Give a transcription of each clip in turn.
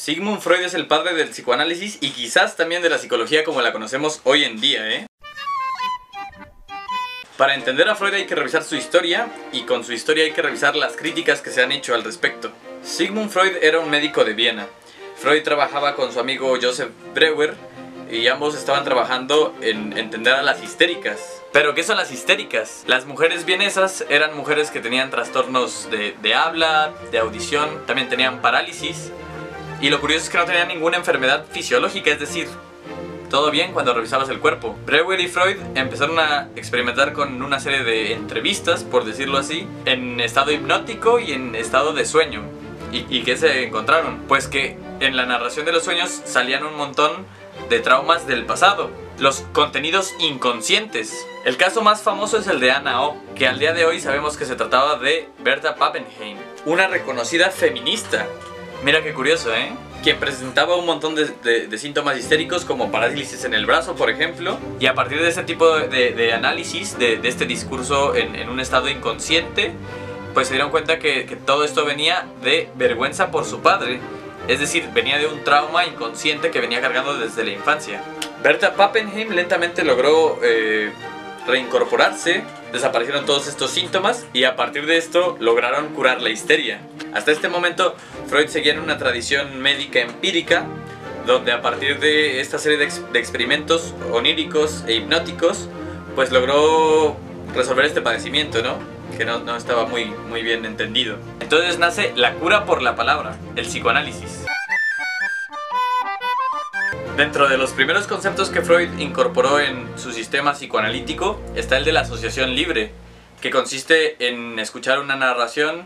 Sigmund Freud es el padre del psicoanálisis y quizás también de la psicología como la conocemos hoy en día, ¿eh? Para entender a Freud hay que revisar su historia, y con su historia hay que revisar las críticas que se han hecho al respecto. Sigmund Freud era un médico de Viena. Freud trabajaba con su amigo Joseph Breuer, y ambos estaban trabajando en entender a las histéricas. ¿Pero qué son las histéricas? Las mujeres vienesas eran mujeres que tenían trastornos de habla, de audición, también tenían parálisis. Y lo curioso es que no tenían ninguna enfermedad fisiológica, es decir, todo bien cuando revisabas el cuerpo. Breuer y Freud empezaron a experimentar con una serie de entrevistas, por decirlo así, en estado hipnótico y en estado de sueño. ¿Y qué se encontraron? Pues que en la narración de los sueños salían un montón de traumas del pasado, los contenidos inconscientes. El caso más famoso es el de Anna O, que al día de hoy sabemos que se trataba de Berta Pappenheim, una reconocida feminista. Mira qué curioso, ¿eh? Quien presentaba un montón de síntomas histéricos como parálisis en el brazo, por ejemplo. Y a partir de ese tipo de análisis, de este discurso en un estado inconsciente, pues se dieron cuenta que todo esto venía de vergüenza por su padre. Es decir, venía de un trauma inconsciente que venía cargando desde la infancia. Berta Pappenheim lentamente logró reincorporarse, desaparecieron todos estos síntomas y a partir de esto lograron curar la histeria. Hasta este momento Freud seguía en una tradición médica empírica, donde a partir de esta serie de experimentos oníricos e hipnóticos, pues logró resolver este padecimiento, ¿no? Que no estaba muy bien entendido. Entonces nace la cura por la palabra, el psicoanálisis. Dentro de los primeros conceptos que Freud incorporó en su sistema psicoanalítico está el de la asociación libre, que consiste en escuchar una narración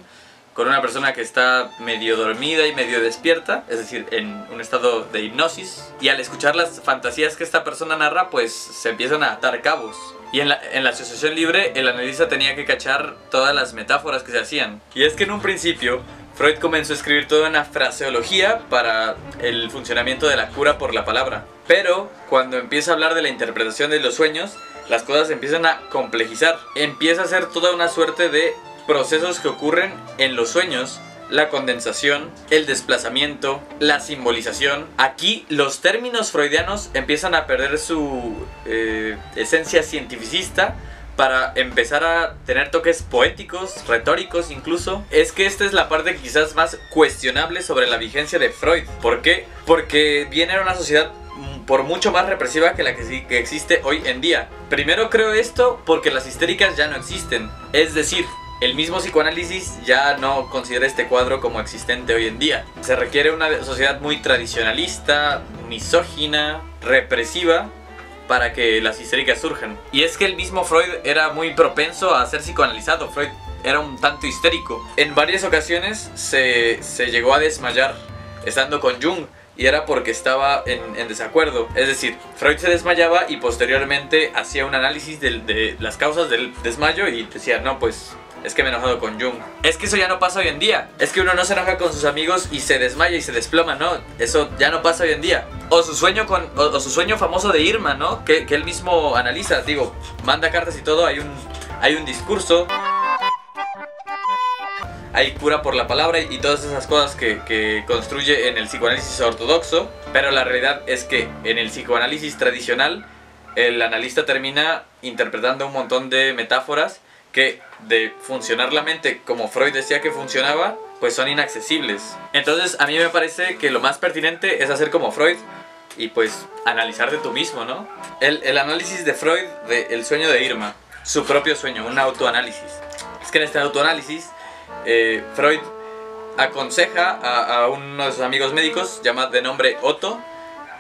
con una persona que está medio dormida y medio despierta, es decir, en un estado de hipnosis, y al escuchar las fantasías que esta persona narra, pues se empiezan a atar cabos. Y en la asociación libre, el analista tenía que cachar todas las metáforas que se hacían. Y es que en un principio, Freud comenzó a escribir toda una fraseología para el funcionamiento de la cura por la palabra. Pero, cuando empieza a hablar de la interpretación de los sueños, las cosas empiezan a complejizar. Empieza a ser toda una suerte de procesos que ocurren en los sueños. La condensación, el desplazamiento, la simbolización. Aquí los términos freudianos empiezan a perder su esencia cientificista para empezar a tener toques poéticos, retóricos incluso. Es que esta es la parte quizás más cuestionable sobre la vigencia de Freud. ¿Por qué? Porque viene de una sociedad por mucho más represiva que la que existe hoy en día. Primero creo esto porque las histéricas ya no existen. Es decir, el mismo psicoanálisis ya no considera este cuadro como existente hoy en día. Se requiere una sociedad muy tradicionalista, misógina, represiva, para que las histéricas surjan. Y es que el mismo Freud era muy propenso a ser psicoanalizado. Freud era un tanto histérico. En varias ocasiones se llegó a desmayar estando con Jung, y era porque estaba en desacuerdo. Es decir, Freud se desmayaba y posteriormente hacía un análisis de las causas del desmayo y decía, no, pues es que me he enojado con Jung. Es que eso ya no pasa hoy en día. Es que uno no se enoja con sus amigos y se desmaya y se desploma, ¿no? Eso ya no pasa hoy en día. O su sueño famoso de Irma, ¿no? Que él mismo analiza, digo, manda cartas y todo, hay un discurso, hay cura por la palabra y todas esas cosas que construye en el psicoanálisis ortodoxo. Pero la realidad es que en el psicoanálisis tradicional el analista termina interpretando un montón de metáforas que, de funcionar la mente como Freud decía que funcionaba, pues son inaccesibles. Entonces a mí me parece que lo más pertinente es hacer como Freud y pues analizarte tú mismo, ¿no? El análisis de Freud del sueño de Irma, su propio sueño, un autoanálisis. Es que en este autoanálisis Freud aconseja a uno de sus amigos médicos, llamado de nombre Otto,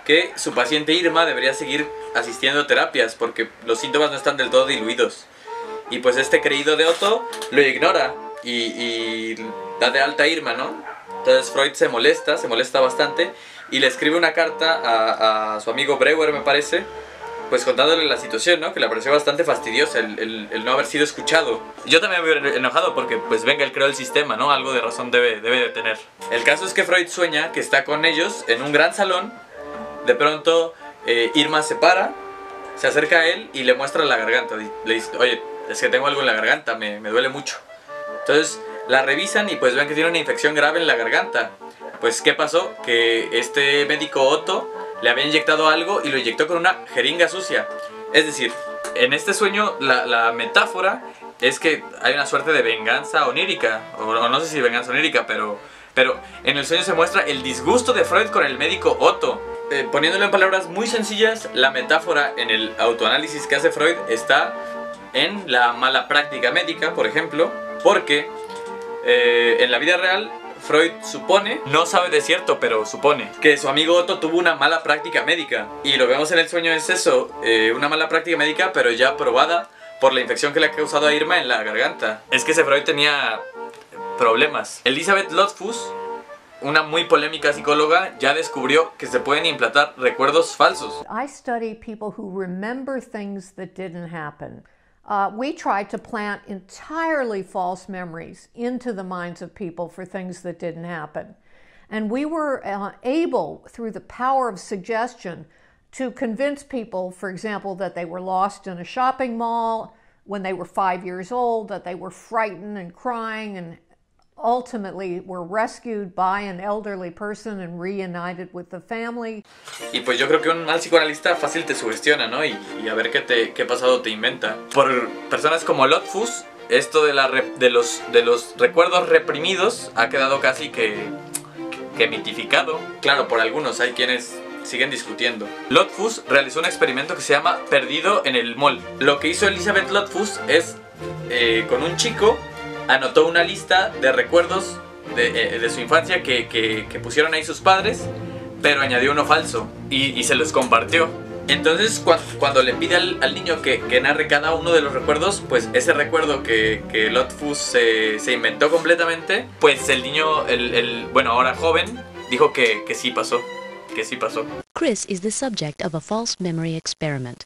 que su paciente Irma debería seguir asistiendo a terapias porque los síntomas no están del todo diluidos. Y pues este creído de Otto lo ignora y da de alta a Irma, ¿no? Entonces Freud se molesta bastante y le escribe una carta a su amigo Breuer, me parece, pues contándole la situación, ¿no? Que le pareció bastante fastidiosa el no haber sido escuchado. Yo también me hubiera enojado porque, pues venga, él creó el sistema, ¿no? Algo de razón debe de tener. El caso es que Freud sueña que está con ellos en un gran salón. De pronto Irma se para, se acerca a él y le muestra la garganta. Le dice, oye, es que tengo algo en la garganta, me duele mucho. Entonces la revisan y pues ven que tiene una infección grave en la garganta. Pues ¿qué pasó? Que este médico Otto le había inyectado algo y lo inyectó con una jeringa sucia. Es decir, en este sueño la metáfora es que hay una suerte de venganza onírica, o no sé si venganza onírica, pero en el sueño se muestra el disgusto de Freud con el médico Otto. Poniéndolo en palabras muy sencillas, la metáfora en el autoanálisis que hace Freud está en la mala práctica médica, por ejemplo, porque en la vida real Freud supone, no sabe de cierto, pero supone que su amigo Otto tuvo una mala práctica médica. Y lo que vemos en el sueño es eso, una mala práctica médica, pero ya probada por la infección que le ha causado a Irma en la garganta. Es que ese Freud tenía problemas. Elizabeth Loftus, una muy polémica psicóloga, ya descubrió que se pueden implantar recuerdos falsos. I study people who remember things that didn't happen. We tried to plant entirely false memories into the minds of people for things that didn't happen. And we were able, through the power of suggestion, to convince people, for example, that they were lost in a shopping mall when they were 5 years old, that they were frightened and crying and ultimately were rescued by an elderly person and reunited with the family. Y pues yo creo que un mal psicoanalista fácil te sugestiona, ¿no? Y a ver qué pasado te inventa. Por personas como Loftus, esto de los recuerdos reprimidos ha quedado casi que mitificado. Claro, por algunos hay quienes siguen discutiendo. Loftus realizó un experimento que se llama Perdido en el Mall. Lo que hizo Elizabeth Loftus es, con un chico, anotó una lista de recuerdos de su infancia que pusieron ahí sus padres, pero añadió uno falso y se los compartió. Entonces cuando le pide al niño que narre cada uno de los recuerdos, pues ese recuerdo que Loftus se inventó completamente, pues el niño, bueno, ahora joven, dijo que sí pasó. Chris is the subject of a false memory experiment.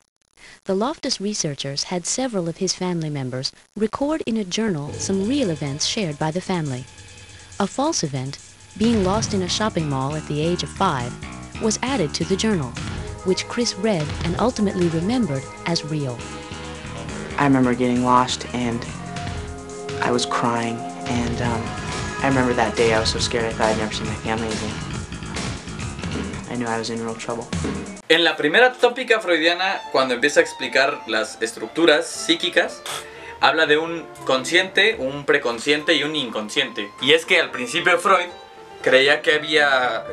The Loftus researchers had several of his family members record in a journal some real events shared by the family. A false event, being lost in a shopping mall at the age of 5, was added to the journal, which Chris read and ultimately remembered as real. I remember getting lost and I was crying, and I remember that day I was so scared I thought I'd never see my family again. I knew I was in real trouble. En la primera tópica freudiana, cuando empieza a explicar las estructuras psíquicas, habla de un consciente, un preconsciente y un inconsciente. Y es que al principio Freud creía que había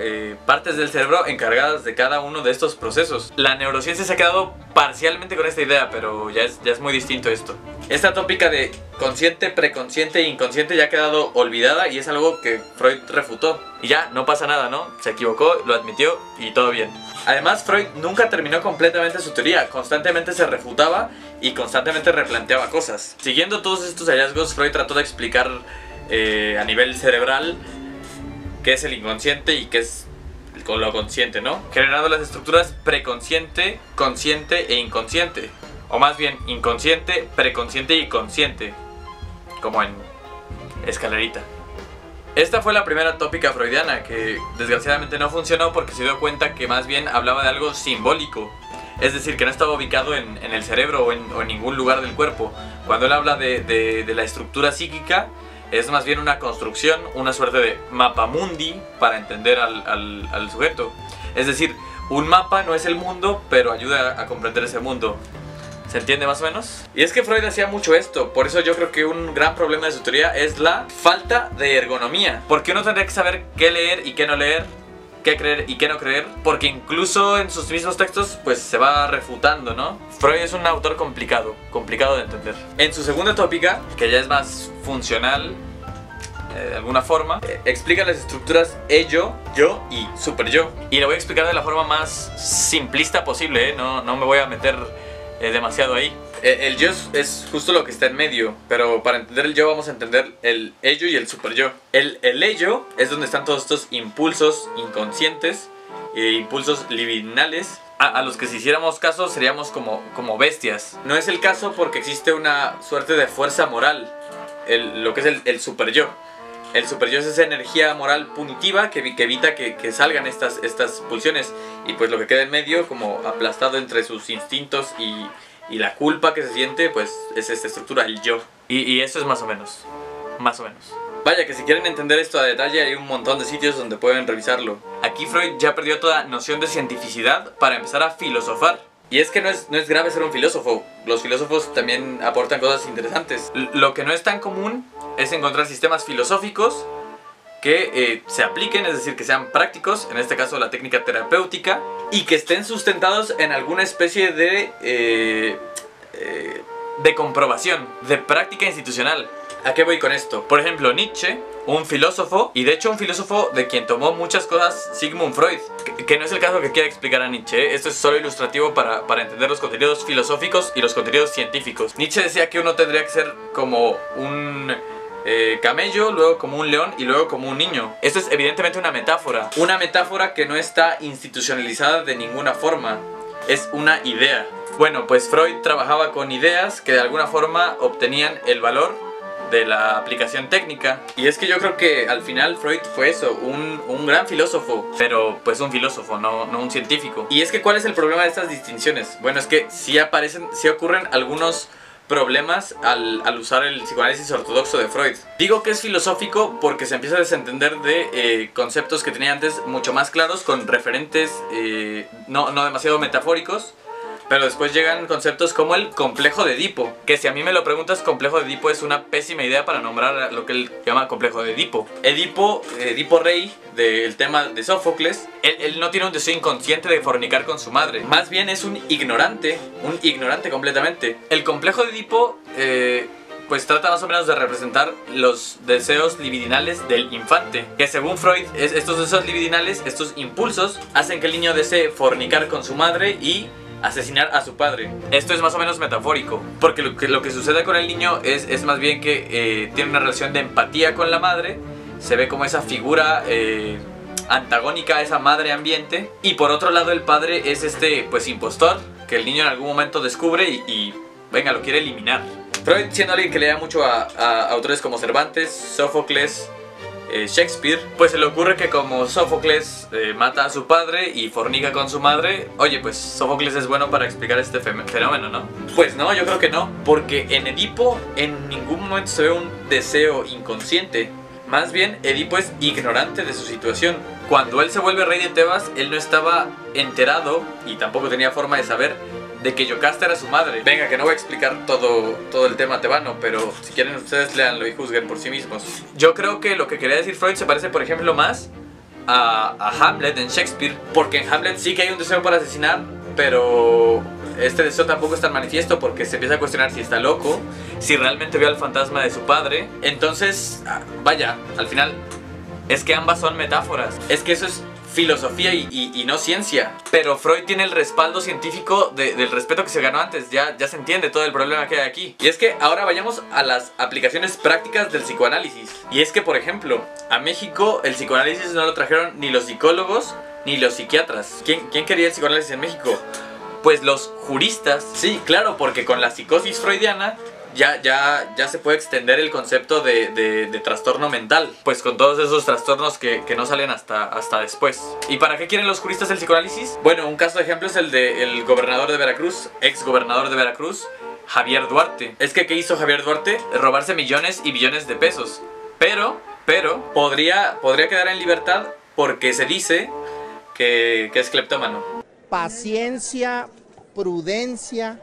partes del cerebro encargadas de cada uno de estos procesos. La neurociencia se ha quedado parcialmente con esta idea, pero ya es muy distinto esto. Esta tópica de consciente, preconsciente e inconsciente ya ha quedado olvidada y es algo que Freud refutó. Y ya, no pasa nada, ¿no? Se equivocó, lo admitió y todo bien. Además, Freud nunca terminó completamente su teoría. Constantemente se refutaba y constantemente replanteaba cosas. Siguiendo todos estos hallazgos, Freud trató de explicar a nivel cerebral qué es el inconsciente y qué es lo consciente, ¿no? Generando las estructuras preconsciente, consciente e inconsciente. O más bien, inconsciente, preconsciente y consciente. Como en escalerita. Esta fue la primera tópica freudiana que desgraciadamente no funcionó porque se dio cuenta que más bien hablaba de algo simbólico. Es decir, que no estaba ubicado en el cerebro o en ningún lugar del cuerpo. Cuando él habla de la estructura psíquica, es más bien una construcción, una suerte de mapamundi para entender al sujeto. Es decir, un mapa no es el mundo, pero ayuda a comprender ese mundo. ¿Se entiende más o menos? Y es que Freud hacía mucho esto. Por eso yo creo que un gran problema de su teoría es la falta de ergonomía. Porque uno tendría que saber qué leer y qué no leer, qué creer y qué no creer, porque incluso en sus mismos textos pues se va refutando, ¿no? Freud es un autor complicado de entender. En su segunda tópica, que ya es más funcional de alguna forma, explica las estructuras ello, yo y superyo. Y lo voy a explicar de la forma más simplista posible, ¿eh? No me voy a meter demasiado ahí. El yo es justo lo que está en medio, pero para entender el yo vamos a entender el ello y el superyo. El ello es donde están todos estos impulsos inconscientes, impulsos libidinales, a los que si hiciéramos caso seríamos como bestias. No es el caso porque existe una suerte de fuerza moral, lo que es el superyo. El superyo es esa energía moral punitiva que evita que salgan estas pulsiones. Y pues lo que queda en medio, como aplastado entre sus instintos y la culpa que se siente, pues es esta estructura, el yo. Y eso es más o menos. Vaya, que si quieren entender esto a detalle hay un montón de sitios donde pueden revisarlo. Aquí Freud ya perdió toda noción de cientificidad para empezar a filosofar. Y es que no es grave ser un filósofo, los filósofos también aportan cosas interesantes. Lo que no es tan común es encontrar sistemas filosóficos que se apliquen, es decir, que sean prácticos, en este caso la técnica terapéutica, y que estén sustentados en alguna especie de comprobación, de práctica institucional. ¿A qué voy con esto? Por ejemplo, Nietzsche, un filósofo, y de hecho un filósofo de quien tomó muchas cosas Sigmund Freud, que no es el caso que quiera explicar a Nietzsche, ¿eh? Esto es solo ilustrativo para entender los contenidos filosóficos y los contenidos científicos. Nietzsche decía que uno tendría que ser como un camello, luego como un león y luego como un niño. Esto es evidentemente una metáfora que no está institucionalizada de ninguna forma, es una idea. Bueno, pues Freud trabajaba con ideas que de alguna forma obtenían el valor de la aplicación técnica. Y es que yo creo que al final Freud fue eso, un gran filósofo, pero pues un filósofo, no un científico. Y es que ¿cuál es el problema de estas distinciones? Bueno, es que sí ocurren algunos problemas al usar el psicoanálisis ortodoxo de Freud. Digo que es filosófico porque se empieza a desentender de conceptos que tenía antes mucho más claros, con referentes no demasiado metafóricos. Pero después llegan conceptos como el complejo de Edipo, que si a mí me lo preguntas, complejo de Edipo es una pésima idea para nombrar lo que él llama complejo de Edipo. Edipo rey, del tema de Sófocles, él no tiene un deseo inconsciente de fornicar con su madre. Más bien es un ignorante completamente. El complejo de Edipo pues trata más o menos de representar los deseos libidinales del infante, que según Freud, estos deseos libidinales, estos impulsos, hacen que el niño desee fornicar con su madre y asesinar a su padre. Esto es más o menos metafórico, porque lo que sucede con el niño es más bien que tiene una relación de empatía con la madre, se ve como esa figura antagónica a esa madre ambiente, y por otro lado el padre es pues impostor, que el niño en algún momento descubre y venga, lo quiere eliminar. Freud, siendo alguien que lea mucho a autores como Cervantes, Sófocles, Shakespeare, pues se le ocurre que como Sófocles mata a su padre y fornica con su madre, oye, pues Sófocles es bueno para explicar este fenómeno, ¿no? Pues no, yo creo que no, porque en Edipo en ningún momento se ve un deseo inconsciente. Más bien, Edipo es ignorante de su situación. Cuando él se vuelve rey de Tebas, él no estaba enterado y tampoco tenía forma de saber de que Yocasta era su madre. Venga, que no voy a explicar todo el tema tebano, pero si quieren ustedes léanlo y juzguen por sí mismos. Yo creo que lo que quería decir Freud se parece, por ejemplo, más a Hamlet en Shakespeare, porque en Hamlet sí que hay un deseo por asesinar, pero este deseo tampoco es tan manifiesto porque se empieza a cuestionar si está loco, si realmente vio al fantasma de su padre. Entonces, vaya, al final es que ambas son metáforas. Es que eso es filosofía y no ciencia. Pero Freud tiene el respaldo científico del respeto que se ganó antes. Ya se entiende todo el problema que hay aquí. Y es que ahora vayamos a las aplicaciones prácticas del psicoanálisis. Y es que, por ejemplo, a México el psicoanálisis no lo trajeron ni los psicólogos ni los psiquiatras. ¿Quién quería el psicoanálisis en México? Pues los juristas. Sí, claro, porque con la psicosis freudiana ya se puede extender el concepto de trastorno mental, pues con todos esos trastornos que no salen hasta después. ¿Y para qué quieren los juristas el psicoanálisis? Bueno, un caso de ejemplo es el del gobernador de Veracruz, ex gobernador de Veracruz, Javier Duarte. Es que ¿qué hizo Javier Duarte? Robarse millones y billones de pesos. Pero podría quedar en libertad porque se dice que es cleptómano. Paciencia, prudencia,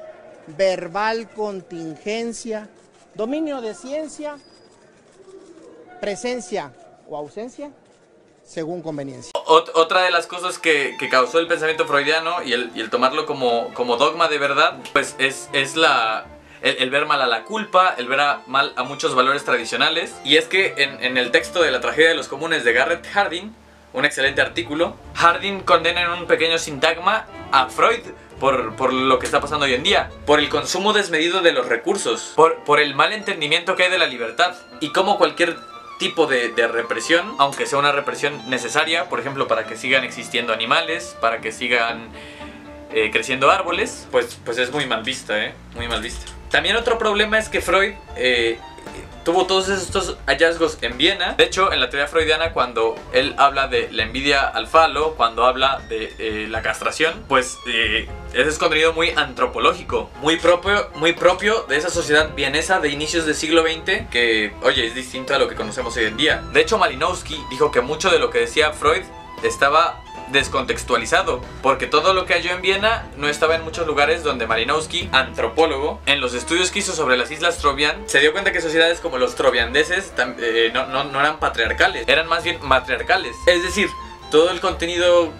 verbal contingencia, dominio de ciencia, presencia o ausencia, según conveniencia. Otra de las cosas que causó el pensamiento freudiano y el tomarlo como dogma de verdad, pues es el ver mal a la culpa, el ver mal a muchos valores tradicionales. Y es que en el texto de La tragedia de los comunes de Garrett Hardin, un excelente artículo, Hardin condena en un pequeño sintagma a Freud por lo que está pasando hoy en día, por el consumo desmedido de los recursos, por el mal entendimiento que hay de la libertad, y como cualquier tipo de represión, aunque sea una represión necesaria, por ejemplo para que sigan existiendo animales, para que sigan creciendo árboles, pues es muy mal vista, muy mal vista. También otro problema es que Freud tuvo todos estos hallazgos en Viena. De hecho, en la teoría freudiana, cuando él habla de la envidia al falo, cuando habla de la castración, pues ese es contenido muy antropológico, muy propio de esa sociedad vienesa de inicios del siglo XX, que, oye, es distinto a lo que conocemos hoy en día. De hecho, Malinowski dijo que mucho de lo que decía Freud estaba descontextualizado, porque todo lo que halló en Viena no estaba en muchos lugares donde Malinowski, antropólogo, en los estudios que hizo sobre las islas Trovián, se dio cuenta que sociedades como los troviandeses no eran patriarcales, eran más bien matriarcales. Es decir, todo el contenido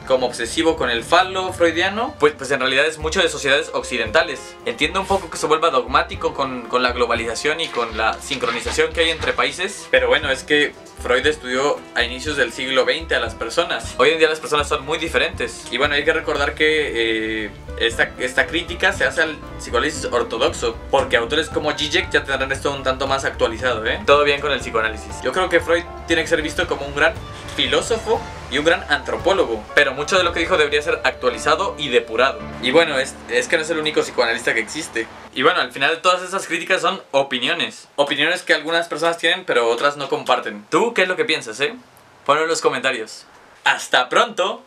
como obsesivo con el falo freudiano, pues en realidad es mucho de sociedades occidentales. Entiendo un poco que se vuelva dogmático con la globalización y con la sincronización que hay entre países, pero bueno, es que Freud estudió a inicios del siglo XX a las personas. Hoy en día las personas son muy diferentes. Y bueno, hay que recordar que esta crítica se hace al psicoanálisis ortodoxo, porque autores como Zizek ya tendrán esto un tanto más actualizado, ¿eh? Todo bien con el psicoanálisis. Yo creo que Freud tiene que ser visto como un gran filósofo y un gran antropólogo, pero mucho de lo que dijo debería ser actualizado y depurado. Y bueno, es que no es el único psicoanalista que existe. Y bueno, al final todas esas críticas son opiniones. Opiniones que algunas personas tienen, pero otras no comparten. ¿Tú qué es lo que piensas, Ponlo en los comentarios. ¡Hasta pronto!